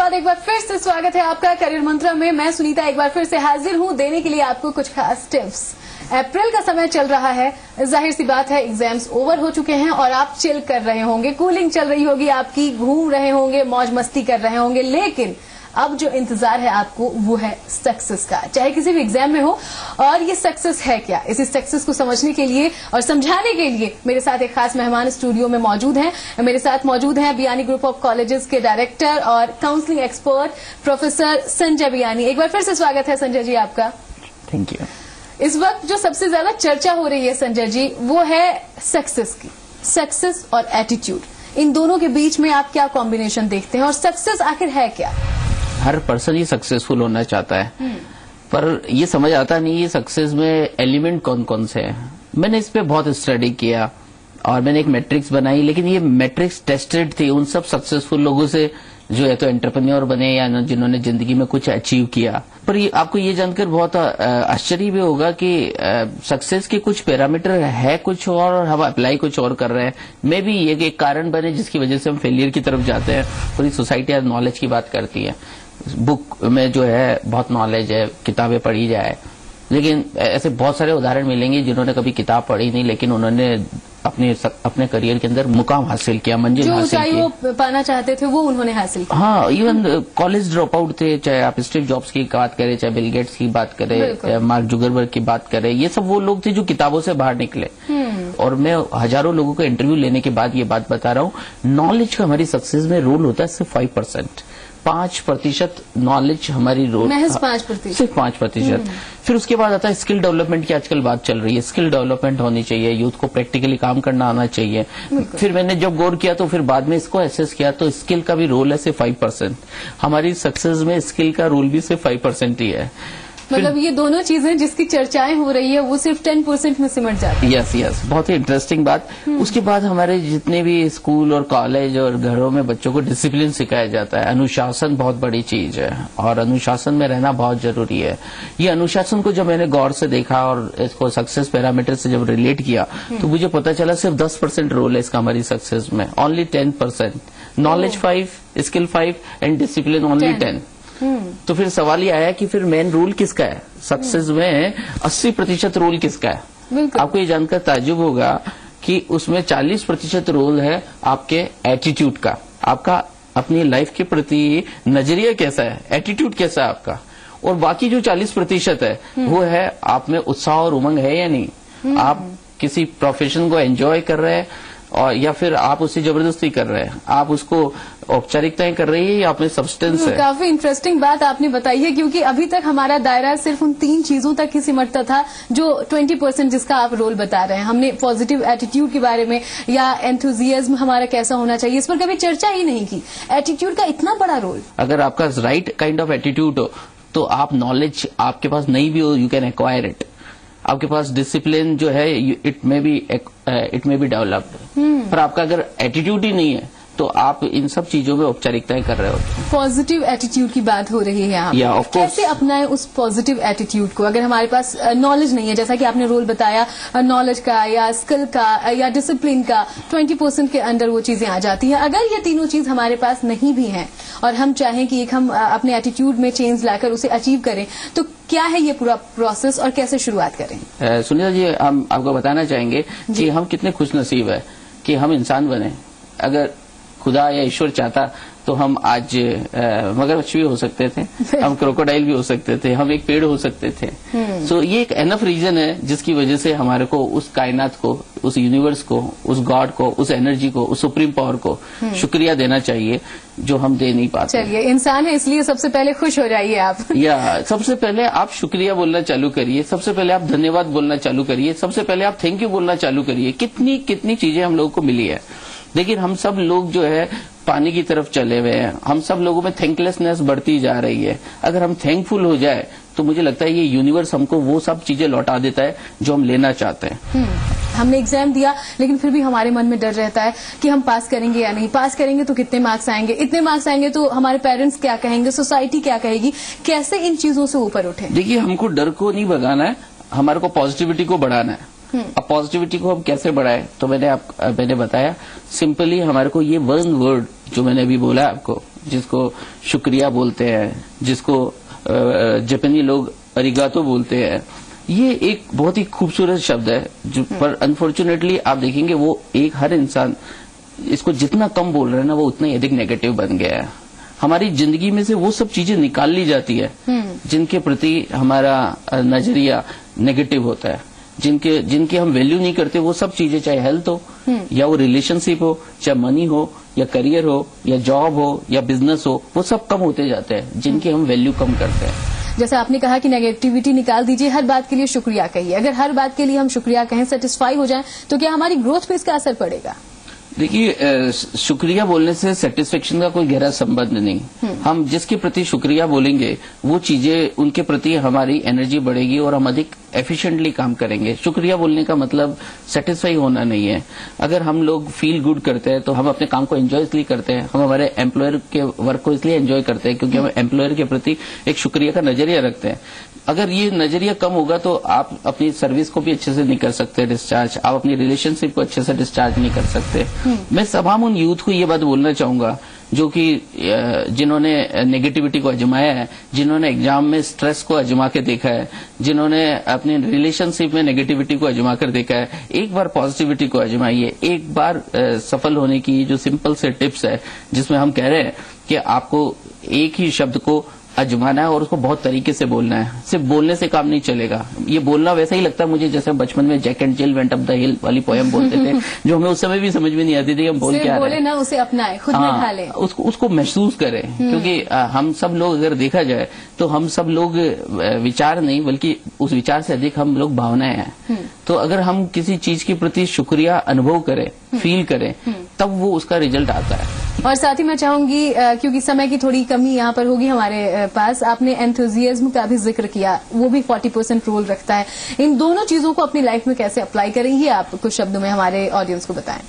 बाद एक बार फिर से स्वागत है आपका करियर मंत्र में। मैं सुनीता एक बार फिर से हाजिर हूं देने के लिए आपको कुछ खास टिप्स। अप्रैल का समय चल रहा है, जाहिर सी बात है एग्जाम्स ओवर हो चुके हैं और आप चिल कर रहे होंगे, कूलिंग चल रही होगी आपकी, घूम रहे होंगे, मौज मस्ती कर रहे होंगे। लेकिन अब जो इंतजार है आपको वो है सक्सेस का, चाहे किसी भी एग्जाम में हो। और ये सक्सेस है क्या, इसी सक्सेस को समझने के लिए और समझाने के लिए मेरे साथ एक खास मेहमान स्टूडियो में मौजूद हैं। मेरे साथ मौजूद हैं बियानी ग्रुप ऑफ कॉलेजेस के डायरेक्टर और counselling expert professor Sanjay Biyani. एक बार फिर से स्वागत है संजय जी आपका। Thank you. इस वक्त जो सबसे ज्यादा चर्चा हो रही है संजय जी, वो है सक्सेस की। सक्सेस और एटीट्यूड, इन दोनों के बीच में आप क्या कॉम्बिनेशन देखते हैं और सक्सेस आखिर है क्या? हर पर्सन ही सक्सेसफुल होना चाहता है, पर ये समझ आता नहीं है सक्सेस में एलिमेंट कौन कौन से हैं। मैंने इस पे बहुत स्टडी किया और मैंने एक मैट्रिक्स बनाई, लेकिन ये मैट्रिक्स टेस्टेड थी उन सब सक्सेसफुल लोगों से जो है तो एंटरप्रेन्योर बने या जिन्होंने जिंदगी में कुछ अचीव किया। पर ये आपको ये जानकर बहुत आश्चर्य भी होगा कि सक्सेस के कुछ पैरामीटर है कुछ और हम अप्लाई कुछ और कर रहे हैं। मे भी ये एक कारण बने जिसकी वजह से हम फेलियर की तरफ जाते हैं। पूरी सोसाइटी आज नॉलेज की बात करती है, बुक में जो है बहुत नॉलेज है, किताबें पढ़ी जाए, लेकिन ऐसे बहुत सारे उदाहरण मिलेंगे जिन्होंने कभी किताब पढ़ी नहीं लेकिन उन्होंने अपने करियर के अंदर मुकाम हासिल किया, मंजिल हासिल की, जो वो पाना चाहते थे वो उन्होंने हासिल किया। हाँ, इवन कॉलेज ड्रॉप आउट थे, चाहे आप स्टीव जॉब्स की बात करें, चाहे बिल गेट्स की बात करें, मार्क जुगरबर्ग की बात करें, ये सब वो लोग थे जो किताबों से बाहर निकले। और मैं हजारों लोगों को इंटरव्यू लेने के बाद ये बात बता रहा हूँ, नॉलेज का हमारी सक्सेस में रोल होता है सिर्फ 5%। 5% नॉलेज हमारी रोल, महज 5%, सिर्फ 5%। फिर उसके बाद आता है स्किल डेवलपमेंट की आजकल बात चल रही है। स्किल डेवलपमेंट होनी चाहिए, यूथ को प्रैक्टिकली काम करना आना चाहिए। फिर मैंने जब गौर किया तो फिर बाद में इसको एसेस किया तो स्किल का भी रोल है सिर्फ 5%। हमारी सक्सेस में स्किल का रोल भी सिर्फ 5% ही है। मतलब ये दोनों चीजें जिसकी चर्चाएं हो रही है वो सिर्फ 10% में सिमट जाती है। यस, बहुत ही इंटरेस्टिंग बात। उसके बाद हमारे जितने भी स्कूल और कॉलेज और घरों में बच्चों को डिसिप्लिन सिखाया जाता है। अनुशासन बहुत बड़ी चीज है और अनुशासन में रहना बहुत जरूरी है। ये अनुशासन को जब मैंने गौर से देखा और इसको सक्सेस पैरामीटर से जब रिलेट किया तो मुझे पता चला सिर्फ 10% रोल है इसका हमारी सक्सेस में, only 10%। Knowledge 5, skill 5 and discipline only 10। तो फिर सवाल ये आया कि फिर मेन रोल किसका है सक्सेस में? 80% रोल किसका है? आपको ये जानकर ताज्जुब होगा कि उसमें 40% रोल है आपके एटीट्यूड का। आपका अपनी लाइफ के प्रति नजरिया कैसा है, एटीट्यूड कैसा है आपका। और बाकी जो 40% है वो है आप में उत्साह और उमंग है या नहीं। आप किसी प्रोफेशन को एंजॉय कर रहे हैं और या फिर आप उससे जबरदस्ती कर रहे हैं, आप उसको औपचारिकताएं कर रही है या आपने सब्सटेंस है। काफी इंटरेस्टिंग बात आपने बताई है, क्योंकि अभी तक हमारा दायरा सिर्फ उन 3 चीजों तक ही सिमटता था जो 20% जिसका आप रोल बता रहे हैं। हमने पॉजिटिव एटीट्यूड के बारे में या एंथुजियाज्म हमारा कैसा होना चाहिए इस पर कभी चर्चा ही नहीं की। एटीट्यूड का इतना बड़ा रोल। अगर आपका राइट काइंड ऑफ एटीट्यूड हो तो आप नॉलेज आपके पास नहीं भी हो, यू कैन एक्वायर इट। आपके पास डिसिप्लिन जो है इट में बी डेवलप्ड, पर आपका अगर एटीट्यूड ही नहीं है तो आप इन सब चीजों में औपचारिकताएं कर रहे हो। पॉजिटिव एटीट्यूड की बात हो रही है यहाँ पे। कैसे अपनाएं उस पॉजिटिव एटीट्यूड को अगर हमारे पास नॉलेज नहीं है, जैसा कि आपने रोल बताया नॉलेज का या स्किल का या डिसिप्लिन का, 20% के अंदर वो चीजें आ जाती हैं। अगर ये तीनों चीज हमारे पास नहीं भी हैं और हम चाहें कि एक हम अपने एटीट्यूड में चेंज लाकर उसे अचीव करें, तो क्या है ये पूरा प्रोसेस और कैसे शुरुआत करें? सुनीता जी, हम आपको बताना चाहेंगे कि हम कितने खुशनसीब है कि हम इंसान बने। अगर खुदा या ईश्वर चाहता तो हम आज मगरमच्छ भी हो सकते थे, हम क्रोकोडाइल भी हो सकते थे, हम एक पेड़ हो सकते थे। सो ये एक एनफ रीजन है जिसकी वजह से हमारे को उस कायनात को, उस यूनिवर्स को, उस गॉड को, उस एनर्जी को, उस सुप्रीम पावर को शुक्रिया देना चाहिए जो हम दे नहीं पाते। चलिए, इंसान है इसलिए सबसे पहले खुश हो जाइए आप। या सबसे पहले आप शुक्रिया बोलना चालू करिए, सबसे पहले आप धन्यवाद बोलना चालू करिए, सबसे पहले आप थैंक यू बोलना चालू करिए। कितनी कितनी चीजें हम लोगों को मिली है, लेकिन हम सब लोग जो है पानी की तरफ चले हुए हैं। हम सब लोगों में थैंकलेसनेस बढ़ती जा रही है। अगर हम थैंकफुल हो जाए तो मुझे लगता है ये यूनिवर्स हमको वो सब चीजें लौटा देता है जो हम लेना चाहते हैं। हमने एग्जाम दिया लेकिन फिर भी हमारे मन में डर रहता है कि हम पास करेंगे या नहीं, पास करेंगे तो कितने मार्क्स आएंगे, इतने मार्क्स आएंगे तो हमारे पेरेंट्स क्या कहेंगे, सोसाइटी क्या कहेगी। कैसे इन चीजों से ऊपर उठे? देखिए, हमको डर को नहीं भगाना है, हमारे को पॉजिटिविटी को बढ़ाना है। अब पॉजिटिविटी को हम कैसे बढ़ाएं, तो मैंने बताया सिंपली हमारे को ये वन वर्ड जो मैंने अभी बोला आपको, जिसको शुक्रिया बोलते हैं, जिसको जापानी लोग अरिगातो बोलते हैं, ये एक बहुत ही खूबसूरत शब्द है जो पर अनफॉर्चुनेटली आप देखेंगे वो हर इंसान इसको जितना कम बोल रहे हैं ना वो उतना ही अधिक नेगेटिव बन गया है। हमारी जिंदगी में से वो सब चीजें निकाल ली जाती है जिनके प्रति हमारा नजरिया नेगेटिव होता है, जिनके हम वैल्यू नहीं करते, वो सब चीजें चाहे हेल्थ हो या वो रिलेशनशिप हो, चाहे मनी हो या करियर हो या जॉब हो या बिजनेस हो, वो सब कम होते जाते हैं जिनकी हम वैल्यू कम करते हैं। जैसे आपने कहा कि नेगेटिविटी निकाल दीजिए, हर बात के लिए शुक्रिया कहिए। अगर हर बात के लिए हम शुक्रिया कहें, सेटिस्फाई हो जाएं, तो क्या हमारी ग्रोथ पे इसका असर पड़ेगा? देखिए, शुक्रिया बोलने से सेटिस्फेक्शन का कोई गहरा संबंध नहीं। हम जिसके प्रति शुक्रिया बोलेंगे वो चीजें उनके प्रति हमारी एनर्जी बढ़ेगी और हम अधिक एफिशिएंटली काम करेंगे। शुक्रिया बोलने का मतलब सेटिस्फाई होना नहीं है। अगर हम लोग फील गुड करते हैं तो हम अपने काम को एंजॉय इसलिए करते हैं, हम हमारे एम्प्लॉयर के वर्क को इसलिए एंजॉय करते हैं क्योंकि हम एम्प्लॉयर के प्रति एक शुक्रिया का नजरिया रखते हैं। अगर ये नजरिया कम होगा तो आप अपनी सर्विस को भी अच्छे से नहीं कर सकते डिस्चार्ज, आप अपनी रिलेशनशिप को अच्छे से डिस्चार्ज नहीं कर सकते। मैं तमाम उन यूथ को ये बात बोलना चाहूंगा जो कि जिन्होंने नेगेटिविटी को आजमाया है, जिन्होंने एग्जाम में स्ट्रेस को आजमा के देखा है, जिन्होंने अपनी रिलेशनशिप में नेगेटिविटी को आजमा कर देखा है, एक बार पॉजिटिविटी को आजमाइए। एक बार सफल होने की जो सिंपल से टिप्स है जिसमें हम कह रहे हैं कि आपको एक ही शब्द को आजमाना है और उसको बहुत तरीके से बोलना है। सिर्फ बोलने से काम नहीं चलेगा। ये बोलना वैसा ही लगता है मुझे जैसे बचपन में Jack and Jill went up the hill वाली पोएम बोलते थे जो हमें उस समय भी समझ में नहीं आती थी हम बोल क्या रहे हैं। ना उसे अपनाएं, खुद में ढालें, उसको महसूस करें, क्योंकि हम सब लोग अगर देखा जाए तो हम सब लोग विचार नहीं बल्कि उस विचार से अधिक हम लोग भावनाएं हैं। तो अगर हम किसी चीज के प्रति शुक्रिया अनुभव करें, फील करें, तब वो उसका रिजल्ट आता है। और साथ ही मैं चाहूंगी क्योंकि समय की थोड़ी कमी यहाँ पर होगी हमारे पास, आपने एंथुजियाज्म का भी जिक्र किया, वो भी 40% रोल रखता है। इन दोनों चीजों को अपनी लाइफ में कैसे अप्लाई करेंगे आप कुछ शब्दों में हमारे ऑडियंस को बताएं।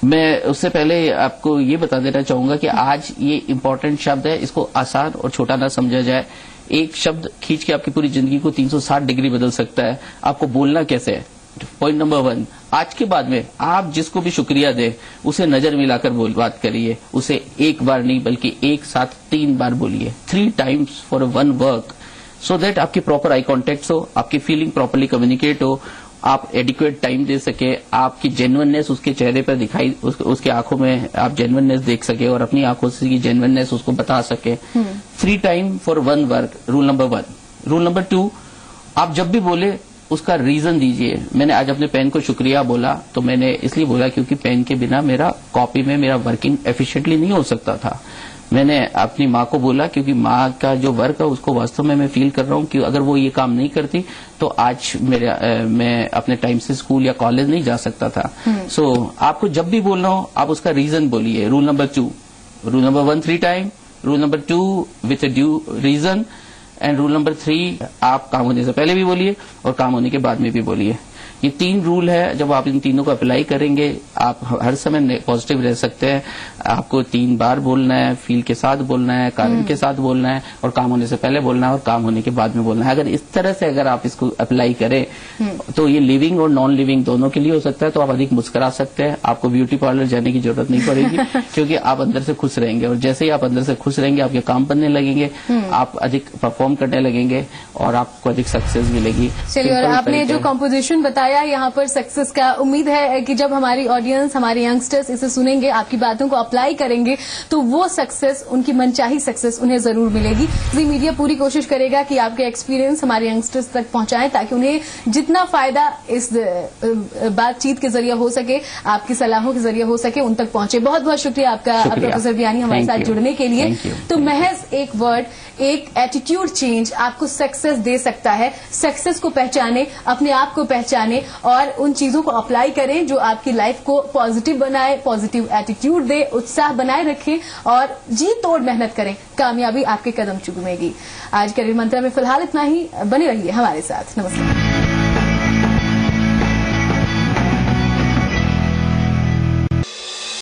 मैं उससे पहले आपको ये बता देना चाहूंगा कि आज ये इम्पोर्टेंट शब्द है, इसको आसान और छोटा ना समझा जाए। एक शब्द खींच के आपकी पूरी जिंदगी को 360 डिग्री बदल सकता है। आपको बोलना कैसे है, पॉइंट नंबर 1। आज के बाद में आप जिसको भी शुक्रिया दे उसे नजर मिलाकर बात करिए, उसे एक बार नहीं बल्कि एक साथ 3 बार बोलिए, 3 times for 1 work, so that आपकी प्रॉपर आई कॉन्टेक्ट हो, आपकी फीलिंग प्रॉपरली कम्युनिकेट हो, आप एडिक्वेट टाइम दे सके, आपकी जेन्युइननेस उसके चेहरे पर दिखाई, उसके आंखों में आप जेन्युइननेस देख सके और अपनी आंखों से की जेन्युइननेस उसको बता सके। 3 times for 1 work, rule number 1। Rule number 2, आप जब भी बोले उसका रीजन दीजिए। मैंने आज अपने पेन को शुक्रिया बोला तो मैंने इसलिए बोला क्योंकि पेन के बिना मेरा कॉपी में मेरा वर्किंग एफिशिएंटली नहीं हो सकता था। मैंने अपनी माँ को बोला क्योंकि माँ का जो वर्क है उसको वास्तव में मैं फील कर रहा हूँ कि अगर वो ये काम नहीं करती तो आज मैं अपने टाइम से स्कूल या कॉलेज नहीं जा सकता था। सो आपको जब भी बोलना हो आप उसका रीजन बोलिए। Rule number 2। Rule number 1 3 time, rule number 2 with a due reason, and rule number 3 आप काम होने से पहले भी बोलिए और काम होने के बाद में भी बोलिए। ये 3 रूल है, जब आप इन तीनों को अप्लाई करेंगे आप हर समय पॉजिटिव रह सकते हैं। आपको 3 बार बोलना है, फील के साथ बोलना है, कारण के साथ बोलना है और काम होने से पहले बोलना है और काम होने के बाद में बोलना है। अगर इस तरह से अगर आप इसको अप्लाई करें तो ये लिविंग और नॉन लिविंग दोनों के लिए हो सकता है। तो आप अधिक मुस्कुरा सकते हैं, आपको ब्यूटी पार्लर जाने की जरूरत नहीं पड़ेगी क्योंकि आप अंदर से खुश रहेंगे और जैसे ही आप अंदर से खुश रहेंगे आपके काम बनने लगेंगे, आप अधिक परफॉर्म करने लगेंगे और आपको अधिक सक्सेस मिलेगी। चलिए, और आपने जो कॉम्पोजिशन बताया यहाँ पर सक्सेस का, उम्मीद है कि जब हमारी ऑडियंस, हमारे यंगस्टर्स इसे सुनेंगे, आपकी बातों को अप्लाई करेंगे तो वो सक्सेस, उनकी मनचाही सक्सेस उन्हें जरूर मिलेगी। जी मीडिया पूरी कोशिश करेगा कि आपके एक्सपीरियंस हमारे यंगस्टर्स तक पहुंचाएं ताकि उन्हें जितना फायदा इस बातचीत के जरिए हो सके, आपकी सलाहों के जरिए हो सके, उन तक पहुंचे। बहुत बहुत शुक्रिया आपका प्रोफेसर बियानी हमारे साथ जुड़ने के लिए। तो महज एक वर्ड, एक एटीट्यूड चेंज आपको सक्सेस दे सकता है। सक्सेस को पहचाने, अपने आप को पहचाने और उन चीजों को अप्लाई करें जो आपकी लाइफ को पॉजिटिव बनाए, पॉजिटिव एटीट्यूड दे, उत्साह बनाए रखें और जी तोड़ मेहनत करें। कामयाबी आपके कदम चूमेगी। आज करियर मंत्रा में फिलहाल इतना ही। बने रहिए हमारे साथ। नमस्कार।